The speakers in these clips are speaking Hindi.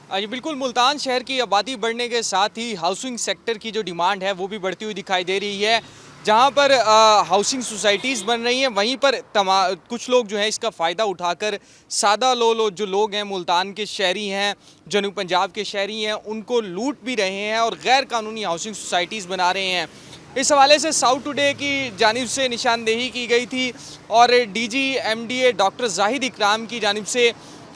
जी बिल्कुल, मुल्तान शहर की आबादी बढ़ने के साथ ही हाउसिंग सेक्टर की जो डिमांड है वो भी बढ़ती हुई दिखाई दे रही है। जहाँ पर हाउसिंग सोसाइटीज़ बन रही हैं, वहीं पर कुछ लोग जो हैं इसका फ़ायदा उठाकर सादा जो लोग हैं, मुल्तान के शहरी हैं, जनूब पंजाब के शहरी हैं, उनको लूट भी रहे हैं और गैर कानूनी हाउसिंग सोसाइटीज़ बना रहे हैं। इस हवाले से साउथ टुडे की जानिब से निशानदेही की गई थी और डीजी एमडीए डॉक्टर जाहिद इकराम की जानिब से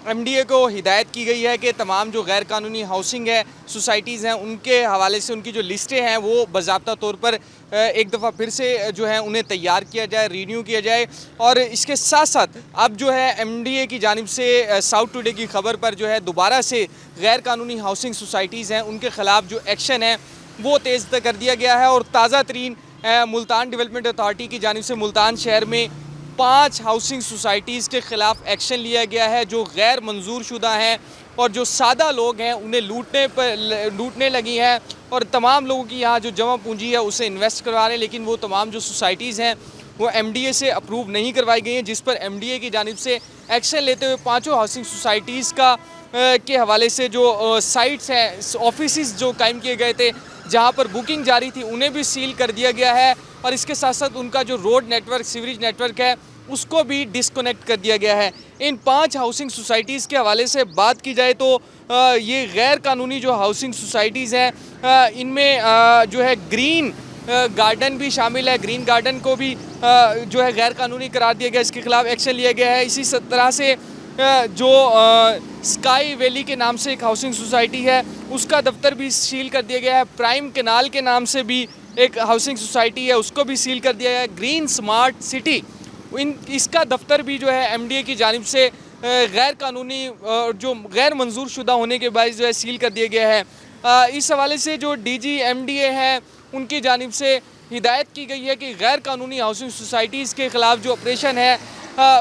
एमडीए को हिदायत की गई है कि तमाम जो गैर कानूनी हाउसिंग है सोसाइटीज़ हैं, उनके हवाले से उनकी जो लिस्टें हैं वो बाज़ाब्ता तौर पर एक दफ़ा फिर से जो है उन्हें तैयार किया जाए, रिन्यू किया जाए। और इसके साथ साथ अब जो है एमडीए की जानिब से साउथ टुडे की खबर पर जो है दोबारा से गैर कानूनी हाउसिंग सोसाइटीज़ हैं उनके ख़िलाफ़ जो एक्शन है वो तेज़ कर दिया गया है। और ताज़ा तरीन मुल्तान डेवलपमेंट अथॉरिटी की जानिब से मुल्तान शहर में 5 हाउसिंग सोसाइटीज़ के ख़िलाफ़ एक्शन लिया गया है जो गैर मंजूर शुदा हैं और जो सादा लोग हैं उन्हें लूटने लगी हैं और तमाम लोगों की यहाँ जो जमा पूंजी है उसे इन्वेस्ट करवा रहे हैं, लेकिन वो तमाम जो सोसाइटीज़ हैं वो एमडीए से अप्रूव नहीं करवाई गई हैं, जिस पर एमडीए की जानिब से एक्शन लेते हुए पाँचों हाउसिंग सोसाइटीज़ के हवाले से जो साइट्स हैं, ऑफिस जो कायम किए गए थे जहाँ पर बुकिंग जारी थी, उन्हें भी सील कर दिया गया है। और इसके साथ साथ उनका जो रोड नेटवर्क, सीवरेज नेटवर्क है, उसको भी डिस्कनेक्ट कर दिया गया है। इन 5 हाउसिंग सोसाइटीज़ के हवाले से बात की जाए तो ये गैर कानूनी जो हाउसिंग सोसाइटीज़ हैं, इनमें जो है ग्रीन गार्डन भी शामिल है। ग्रीन गार्डन को भी जो है गैर कानूनी करार दिया गया, इसके खिलाफ एक्शन लिया गया है। इसी तरह से जो स्काई वैली के नाम से एक हाउसिंग सोसाइटी है, उसका दफ्तर भी सील कर दिया गया है। प्राइम कैनाल के नाम से भी एक हाउसिंग सोसाइटी है, उसको भी सील कर दिया गया है। ग्रीन स्मार्ट सिटी, इसका दफ्तर भी जो है एमडीए की जानिब से गैर कानूनी जो गैर मंजूर शुदा होने के बायस जो है सील कर दिया गया है। इस हवाले से जो डीजी एमडीए हैं उनकी जानिब से हिदायत की गई है कि गैर कानूनी हाउसिंग सोसाइटीज़ के ख़िलाफ़ जो ऑपरेशन है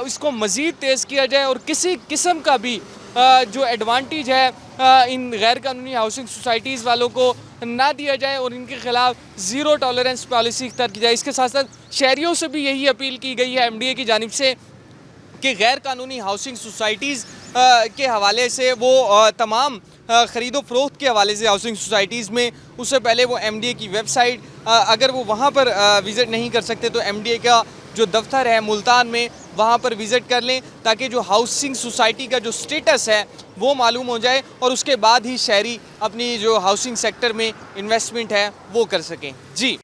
इसको मज़ीद तेज़ किया जाए और किसी किस्म का भी जो एडवांटेज है इन गैर कानूनी हाउसिंग सोसाइटीज़ वालों को ना दिया जाए और इनके खिलाफ ज़ीरो टॉलरेंस पॉलिसी इख्तियार की जाए। इसके साथ साथ शहरियों से भी यही अपील की गई है एमडीए की जानिब से कि गैर कानूनी हाउसिंग सोसाइटीज़ के हवाले से वो तमाम ख़रीदो फ़रोख्त के हवाले से हाउसिंग सोसाइटीज़ में उससे पहले वो एमडीए की वेबसाइट अगर वो वहाँ पर विज़िट नहीं कर सकते तो एमडीए का जो दफ्तर है मुल्तान में वहाँ पर विज़िट कर लें, ताकि जो हाउसिंग सोसाइटी का जो स्टेटस है वो मालूम हो जाए और उसके बाद ही शहरी अपनी जो हाउसिंग सेक्टर में इन्वेस्टमेंट है वो कर सकें। जी।